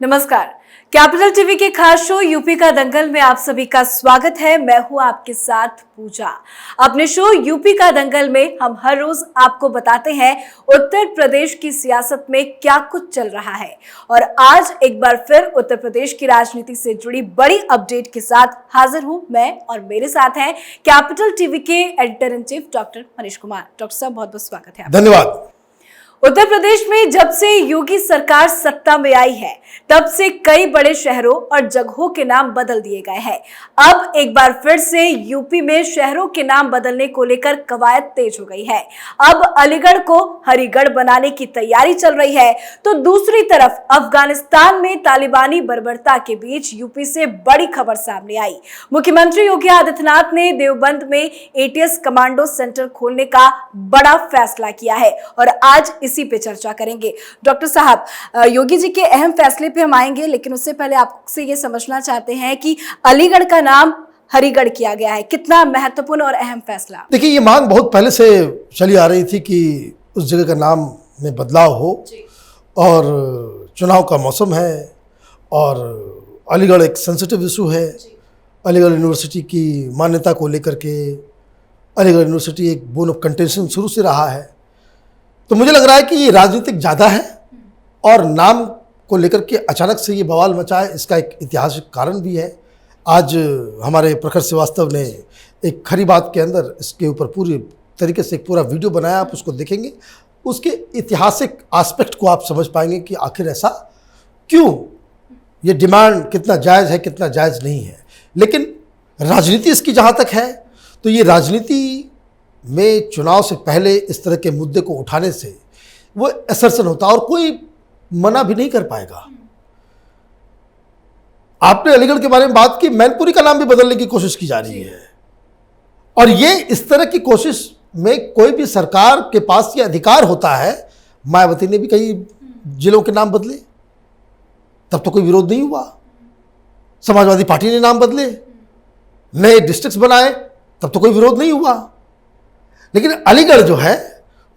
नमस्कार। Capital TV के खास शो यूपी का दंगल में आप सभी का स्वागत है। मैं हूं आपके साथ पूजा। अपने शो यूपी का दंगल में हम हर रोज आपको बताते हैं उत्तर प्रदेश की सियासत में क्या कुछ चल रहा है, और आज एक बार फिर उत्तर प्रदेश की राजनीति से जुड़ी बड़ी अपडेट के साथ हाजिर हूं मैं, और मेरे साथ हैं कैपिटल टीवी के editor in chief doctor Manish Kumar. Doctor साहब, बहुत बहुत स्वागत है। धन्यवाद। उत्तर प्रदेश में जब से योगी सरकार सत्ता में आई है, तब से कई बड़े शहरों और जगहों के नाम बदल दिए गए हैं। अब एक बार फिर से यूपी में शहरों के नाम बदलने को लेकर कवायद तेज हो गई है। अब अलीगढ़ को हरिगढ़ बनाने की तैयारी चल रही है, तो दूसरी तरफ अफगानिस्तान में तालिबानी बर्बरता के बीच यूपी से बड़ी खबर सामने आई। मुख्यमंत्री योगी आदित्यनाथ ने देवबंद में एटीएस कमांडो सेंटर खोलने का बड़ा फैसला किया है, और आज इसी पे चर्चा करेंगे। डॉक्टर साहब, योगी जी के अहम फैसले पे हम आएंगे, लेकिन उससे पहले आपसे ये समझना चाहते हैं कि अलीगढ़ का नाम हरिगढ़ किया गया है, कितना महत्वपूर्ण और अहम फैसला? देखिए, ये मांग बहुत पहले से चली आ रही थी कि उस जगह का नाम में बदलाव हो, और चुनाव का मौसम है, और अलीगढ़ एक सेंसिटिव इशू है। अलीगढ़ यूनिवर्सिटी की मान्यता को लेकर के अलीगढ़ यूनिवर्सिटी एक बोन ऑफ कंटेंशन शुरू से रहा है, तो मुझे लग रहा है कि ये राजनीतिक ज़्यादा है, और नाम को लेकर के अचानक से ये बवाल मचा है। इसका एक ऐतिहासिक कारण भी है। आज हमारे प्रखर श्रीवास्तव ने एक खरी बात के अंदर इसके ऊपर पूरी तरीके से एक पूरा वीडियो बनाया, आप उसको देखेंगे, उसके ऐतिहासिक एस्पेक्ट को आप समझ पाएंगे कि आखिर ऐसा क्यों, ये डिमांड कितना जायज़ है, कितना जायज़ नहीं है। लेकिन राजनीति इसकी जहाँ तक है, तो ये राजनीति में चुनाव से पहले इस तरह के मुद्दे को उठाने से वो असरसन होता है, और कोई मना भी नहीं कर पाएगा। आपने अलीगढ़ के बारे में बात की, मैनपुरी का नाम भी बदलने की कोशिश की जा रही है, और ये इस तरह की कोशिश में कोई भी सरकार के पास ये अधिकार होता है। मायावती ने भी कई जिलों के नाम बदले, तब तो कोई विरोध नहीं हुआ। समाजवादी पार्टी ने नाम बदले, नए डिस्ट्रिक्ट्स बनाए, तब तो कोई विरोध नहीं हुआ। लेकिन अलीगढ़ जो है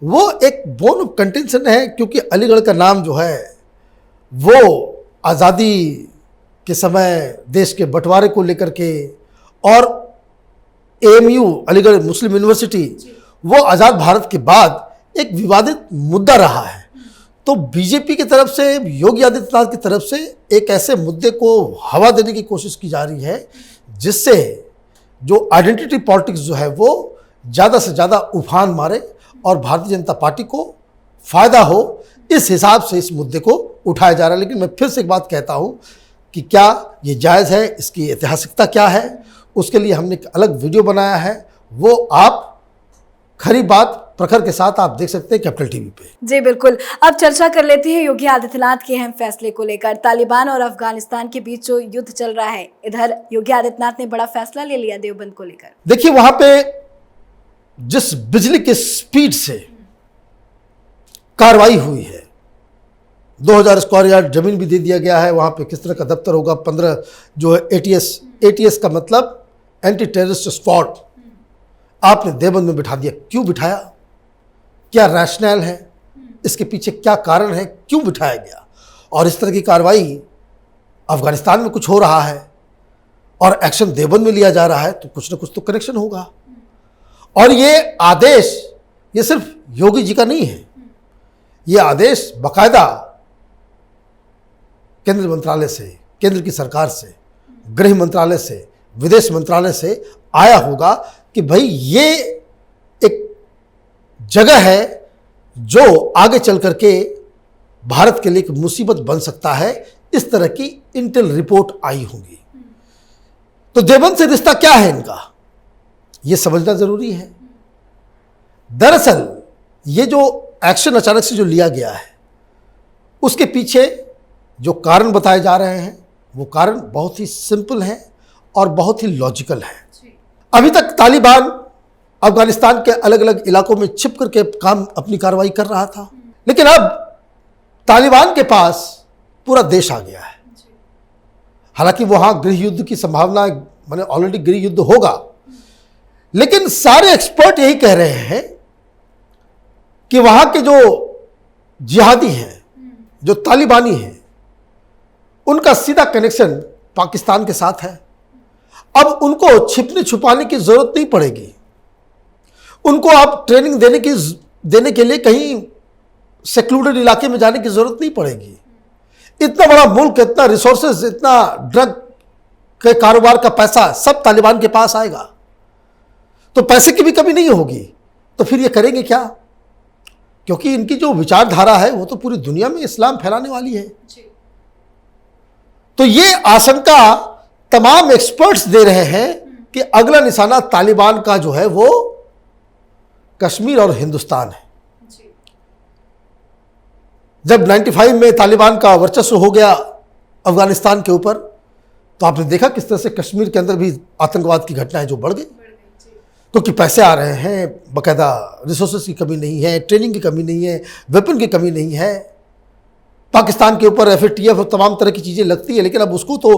वो एक बोन ऑफ कंटेंशन है, क्योंकि अलीगढ़ का नाम जो है वो आज़ादी के समय देश के बंटवारे को लेकर के, और एएमयू अलीगढ़ मुस्लिम यूनिवर्सिटी वो आज़ाद भारत के बाद एक विवादित मुद्दा रहा है। तो बीजेपी की तरफ से, योगी आदित्यनाथ की तरफ से एक ऐसे मुद्दे को हवा देने की कोशिश की जा रही है जिससे जो आइडेंटिटी पॉलिटिक्स जो है वो ज़्यादा से ज़्यादा उफान मारे और भारतीय जनता पार्टी को फ़ायदा हो, इस हिसाब से इस मुद्दे को उठाया जा रहा है। लेकिन मैं फिर से एक बात कहता हूँ कि क्या ये जायज़ है, इसकी ऐतिहासिकता क्या है, उसके लिए हमने एक अलग वीडियो बनाया है, वो आप खरी बात प्रखर के साथ आप देख सकते हैं कैपिटल टीवी पे। जी बिल्कुल। अब चर्चा कर लेते हैं योगी आदित्यनाथ के अहम फैसले को लेकर। तालिबान और अफगानिस्तान के बीच जो युद्ध चल रहा है, इधर योगी आदित्यनाथ ने बड़ा फैसला ले लिया देवबंद को लेकर। देखिए, वहां पे जिस बिजली के स्पीड से कार्रवाई हुई है, 2000 स्क्वायर यार्ड जमीन भी दे दिया गया है। वहां पे किस तरह का दफ्तर होगा, 15 जो है एटीएस का मतलब एंटी टेररिस्ट स्क्वाड, आपने देवबंद में बिठा दिया। क्यों बिठाया, क्या रैशनल है, इसके पीछे क्या कारण है, क्यों बिठाया गया? और इस तरह की कार्रवाई अफगानिस्तान में कुछ हो रहा है और एक्शन देवबंद में लिया जा रहा है, तो कुछ ना कुछ तो कनेक्शन होगा। और ये आदेश ये सिर्फ योगी जी का नहीं है, ये आदेश बाकायदा केंद्र मंत्रालय से, केंद्र की सरकार से, गृह मंत्रालय से, विदेश मंत्रालय से आया होगा कि भाई ये एक जगह है जो आगे चल करके भारत के लिए एक मुसीबत बन सकता है। इस तरह की इंटेल रिपोर्ट आई होगी। तो देवबंद से रिश्ता क्या है इनका, ये समझना जरूरी है। दरअसल ये जो एक्शन अचानक से जो लिया गया है, उसके पीछे जो कारण बताए जा रहे हैं, वो कारण बहुत ही सिंपल है और बहुत ही लॉजिकल है। अभी तक तालिबान अफगानिस्तान के अलग अलग इलाकों में छिप करके अपनी कार्रवाई कर रहा था, लेकिन अब तालिबान के पास पूरा देश आ गया है। हालांकि वहां गृह युद्ध की संभावना, माने ऑलरेडी गृह युद्ध होगा, लेकिन सारे एक्सपर्ट यही कह रहे हैं कि वहां के जो जिहादी हैं, जो तालिबानी हैं, उनका सीधा कनेक्शन पाकिस्तान के साथ है। अब उनको छिपने छुपाने की जरूरत नहीं पड़ेगी। उनको आप ट्रेनिंग देने के लिए कहीं सेक्लूडेड इलाके में जाने की जरूरत नहीं पड़ेगी। इतना बड़ा मुल्क, इतना रिसोर्सेज, इतना ड्रग के कारोबार का पैसा सब तालिबान के पास आएगा, तो पैसे की भी कमी नहीं होगी। तो फिर ये करेंगे क्या? क्योंकि इनकी जो विचारधारा है वो तो पूरी दुनिया में इस्लाम फैलाने वाली है। तो ये आशंका तमाम एक्सपर्ट्स दे रहे हैं कि अगला निशाना तालिबान का जो है वो कश्मीर और हिंदुस्तान है। जब 95 में तालिबान का वर्चस्व हो गया अफगानिस्तान के ऊपर, तो आपने देखा किस तरह से कश्मीर के अंदर भी आतंकवाद की घटनाएं जो बढ़ गई, क्योंकि पैसे आ रहे हैं, बाकायदा रिसोर्सेज की कमी नहीं है, ट्रेनिंग की कमी नहीं है, वेपन की कमी नहीं है। पाकिस्तान के ऊपर FATF और तमाम तरह की चीज़ें लगती है, लेकिन अब उसको तो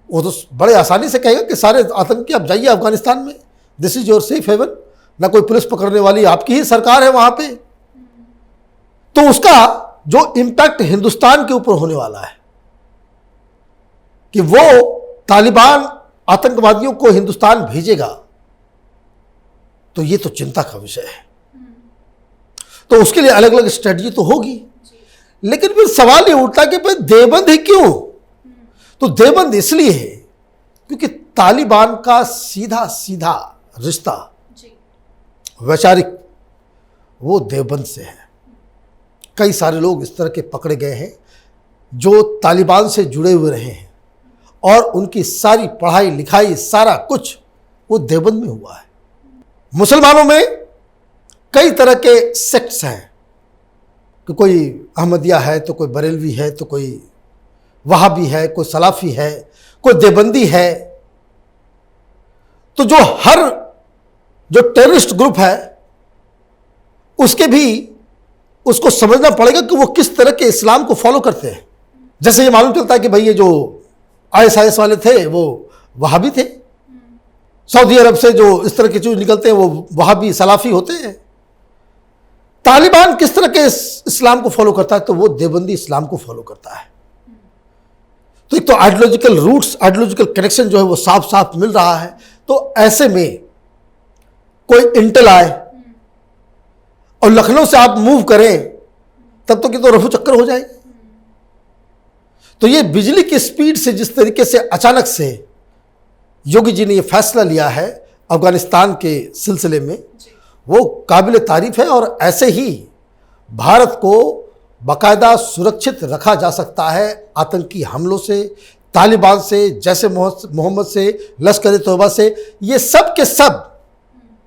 वो तो बड़े आसानी से कहेगा कि सारे आतंकी आप जाइए अफगानिस्तान में, this is your safe haven, ना कोई पुलिस पकड़ने वाली, आपकी ही सरकार है वहाँ पे। तो उसका जो इम्पैक्ट हिंदुस्तान के ऊपर होने वाला है कि वो तालिबान आतंकवादियों को हिंदुस्तान भेजेगा, तो ये तो चिंता का विषय है। तो उसके लिए अलग अलग स्ट्रेटजी तो होगी, लेकिन फिर सवाल ये उठता कि भाई देवबंद ही क्यों? तो देवबंद इसलिए है क्योंकि तालिबान का सीधा सीधा रिश्ता वैचारिक वो देवबंद से है। कई सारे लोग इस तरह के पकड़े गए हैं जो तालिबान से जुड़े हुए रहे हैं, और उनकी सारी पढ़ाई लिखाई सारा कुछ वो देवबंद में हुआ है। मुसलमानों में कई तरह के सेक्ट्स हैं कि कोई अहमदिया है, तो कोई बरेलवी है, तो कोई वहाबी है, कोई सलाफी है, कोई देवबंदी है। तो जो टेररिस्ट ग्रुप है उसके भी उसको समझना पड़ेगा कि वो किस तरह के इस्लाम को फॉलो करते हैं। जैसे ये मालूम चलता है कि भाई ये जो ISIS वाले थे वो वहाबी थे, सऊदी अरब से जो इस तरह के चीज निकलते हैं वो वहाबी सलाफी होते हैं। तालिबान किस तरह के इस्लाम को फॉलो करता है? तो वो देवबंदी इस्लाम को फॉलो करता है। तो एक तो आइडियोलॉजिकल रूट्स, आइडियोलॉजिकल कनेक्शन जो है वो साफ साफ मिल रहा है। तो ऐसे में कोई इंटेल आए और लखनऊ से आप मूव करें, तब तो कि तो रफू चक्कर हो जाएगी। तो ये बिजली की स्पीड से जिस तरीके से अचानक से योगी जी ने ये फैसला लिया है अफगानिस्तान के सिलसिले में, वो काबिल तारीफ है। और ऐसे ही भारत को बाकायदा सुरक्षित रखा जा सकता है आतंकी हमलों से, तालिबान से, जैसे मोहम्मद से, लश्कर ए तौबा से। ये सब के सब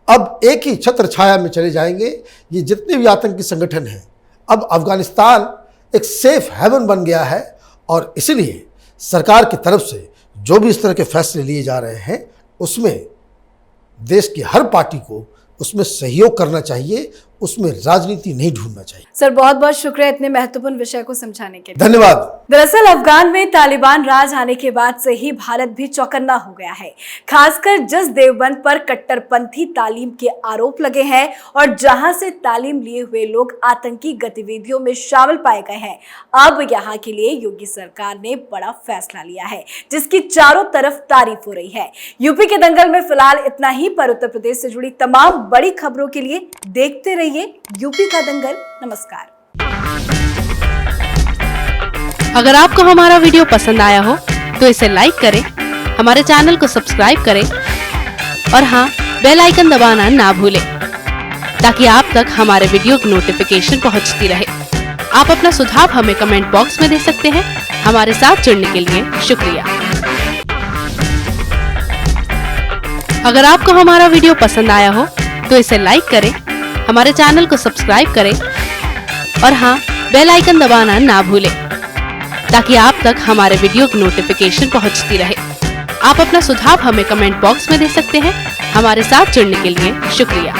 अब एक ही छत्र छाया में चले जाएंगे। ये जितने भी आतंकी संगठन हैं, अब अफगानिस्तान एक सेफ हेवन बन गया है। और इसलिए सरकार की तरफ से जो भी इस तरह के फैसले लिए जा रहे हैं, उसमें देश की हर पार्टी को उसमें सहयोग करना चाहिए, उसमें राजनीति नहीं ढूंढना चाहिए। सर बहुत बहुत शुक्रिया इतने महत्वपूर्ण विषय को समझाने के लिए। धन्यवाद। दरअसल अफगान में तालिबान राज आने के बाद से ही भारत भी चौकन्ना हो गया है, खासकर जिस देवबंद पर कट्टरपंथी तालीम के आरोप लगे हैं और जहां से तालीम लिए हुए लोग आतंकी गतिविधियों में शामिल पाए गए हैं। अब यहाँ के लिए योगी सरकार ने बड़ा फैसला लिया है, जिसकी चारों तरफ तारीफ हो रही है। यूपी के दंगल में फिलहाल इतना ही, पर उत्तर प्रदेश से जुड़ी तमाम बड़ी खबरों के लिए देखते रहिए यूपी का दंगल। नमस्कार। अगर आपको हमारा वीडियो पसंद आया हो तो इसे लाइक करें, हमारे चैनल को सब्सक्राइब करें और हाँ, बेल आइकन दबाना ना भूलें ताकि आप तक हमारे वीडियो की नोटिफिकेशन पहुंचती रहे। आप अपना सुझाव हमें कमेंट बॉक्स में दे सकते हैं। हमारे साथ जुड़ने के लिए शुक्रिया। अगर आपको हमारा वीडियो पसंद आया हो तो इसे लाइक करें, हमारे चैनल को सब्सक्राइब करें और हाँ, बेल आइकन दबाना ना भूलें ताकि आप तक हमारे वीडियो की नोटिफिकेशन पहुंचती रहे। आप अपना सुझाव हमें कमेंट बॉक्स में दे सकते हैं। हमारे साथ जुड़ने के लिए शुक्रिया।